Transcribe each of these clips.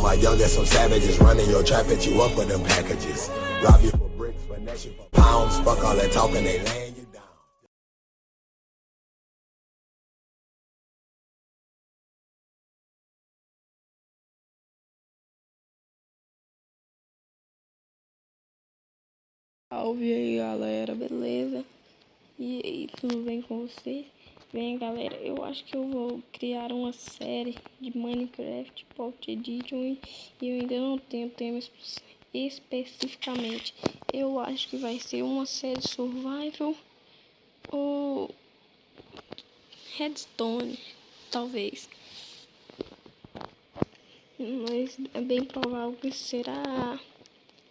my youngest, some savages running your trap at you up with them packages. Rob you for bricks, finesse you for pounds. Fuck all that talking, they laying you down. Salve aí, galera, beleza? E aí, tudo bem com vocês? Bem, galera, eu acho que eu vou criar uma série de Minecraft Pocket Edition e eu ainda não tenho tema especificamente. Eu acho que vai ser uma série Survival ou Redstone, talvez. Mas é bem provável que será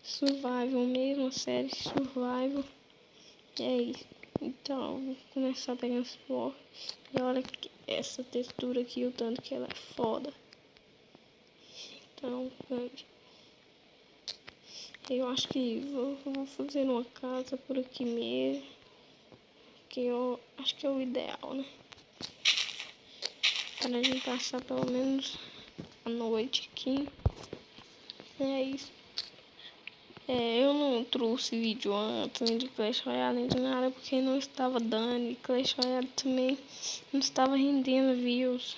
Survival mesmo, a série Survival. É isso. Então, vou começar pegando esse bloco. E olha essa textura aqui, o tanto que ela é foda. Então, eu acho que vou fazer uma casa por aqui mesmo. Que eu acho que é o ideal, né? Para a gente passar pelo menos a noite aqui. É isso. Eu não trouxe vídeo antes de Clash Royale nem de nada porque não estava dando, e Clash Royale também não estava rendendo views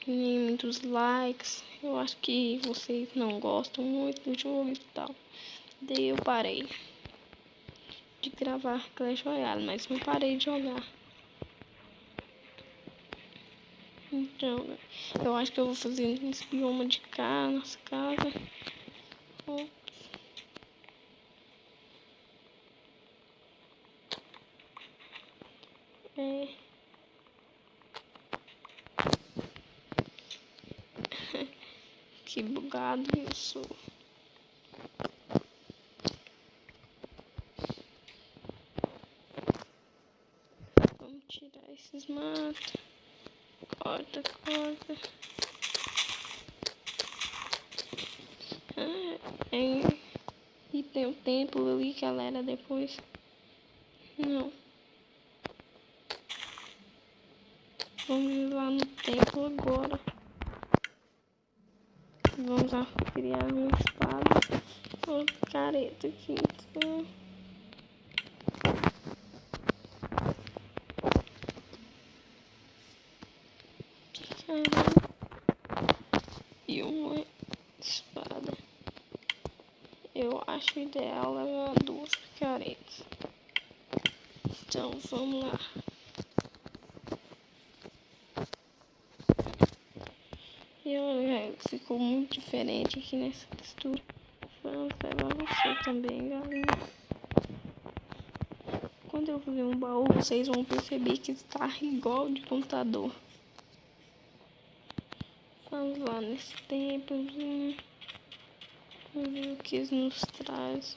nem muitos likes. Eu acho que vocês não gostam muito do jogo e tal. Daí eu parei de gravar Clash Royale, mas não parei de jogar. Então, eu acho que eu vou fazer esse bioma de cá, nossa casa. Que bugado eu sou. Vamos tirar esses matos. Corta. E tem um templo ali, galera, depois. Não. Vamos ir lá no templo agora. Vamos lá criar uma espada. Uma careta aqui, então. E uma espada. Eu acho ideal levar duas picaretas. Então vamos lá. E olha, ficou muito diferente aqui nessa textura. Vamos levar você também, galera. Quando eu fazer um baú, vocês vão perceber que está igual de computador. Vamos lá nesse templozinho. Vamos ver o que nos traz.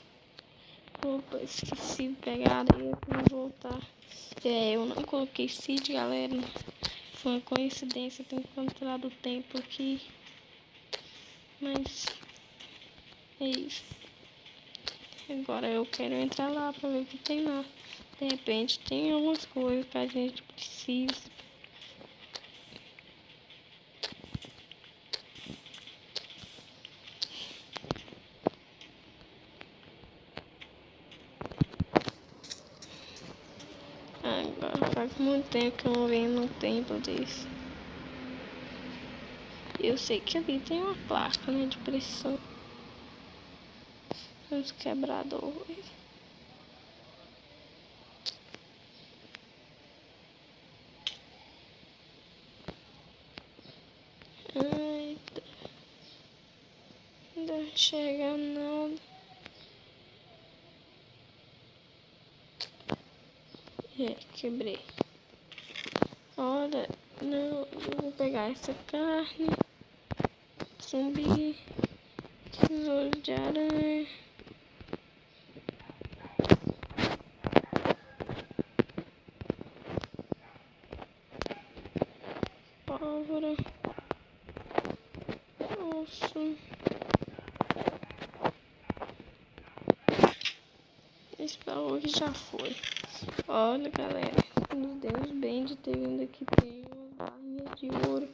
Opa, esqueci de pegar a areia pra voltar. Eu não coloquei seed, galera. Foi uma coincidência ter encontrado o templo aqui. Mas é isso. Agora eu quero entrar lá pra ver o que tem lá. De repente tem algumas coisas que a gente precisa. Agora faz muito tempo que eu não venho num templo desse. Eu sei que ali tem uma placa, né, de pressão. Uns quebradores. Eita. Não dá pra enxergar nada. Quebrei. Olha, não, eu vou pegar essa carne. Zumbi. Tesouro de aranha. Pólvora. Osso. Esse baú que já foi. Olha, galera, nos demos bem de ter vindo aqui. Tem umas barrinhas de ouro.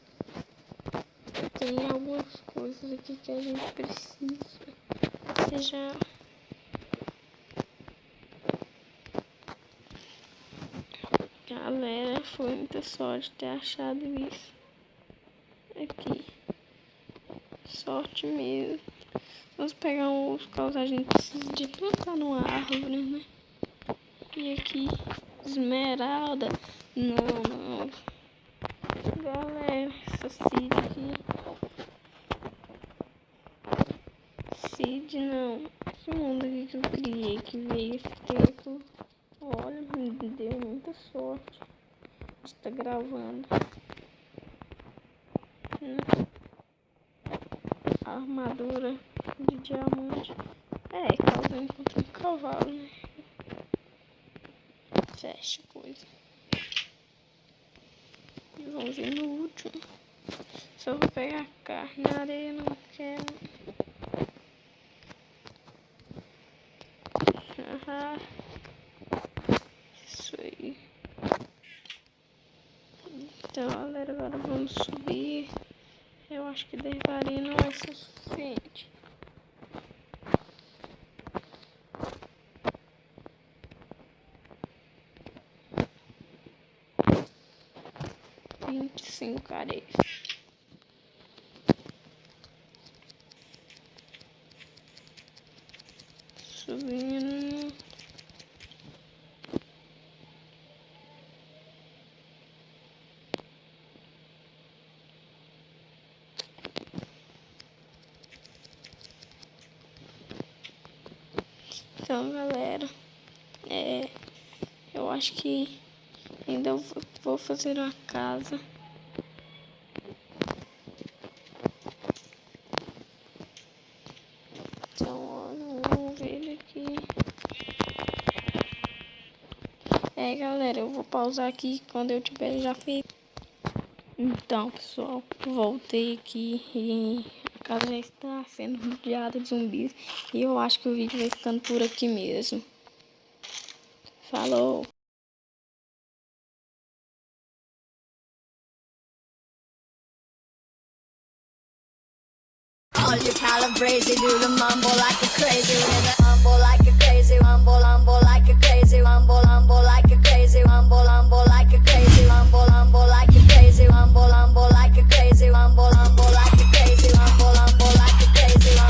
tem algumas coisas aqui que a gente precisa. Seja... Galera, foi muita sorte ter achado isso aqui. Sorte mesmo. Vamos pegar os causas, a gente precisa de plantar numa árvore, né? E aqui, esmeralda. Não. Galera, essa seed aqui. Seed não. Esse mundo aqui que eu criei, que veio esse tempo. Olha, me deu muita sorte de estar gravando. Armadura de diamante. Causa encontra um cavalo, né? Fecha coisa. E vamos ver no último. Só vou pegar carne, areia não quero. Isso aí. Então, galera, agora vamos subir. Eu acho que 10 varinhas não vai ser o suficiente. Cinco areias. Subindo. Então, galera, eu acho que ainda vou fazer uma casa. Então, olha, vamos ver aqui. Galera, eu vou pausar aqui quando eu tiver já feito. Então, pessoal, voltei aqui e a casa já está sendo rodeada de zumbis. E eu acho que o vídeo vai ficando por aqui mesmo. Falou! All you calibrated do the mumble like a crazy with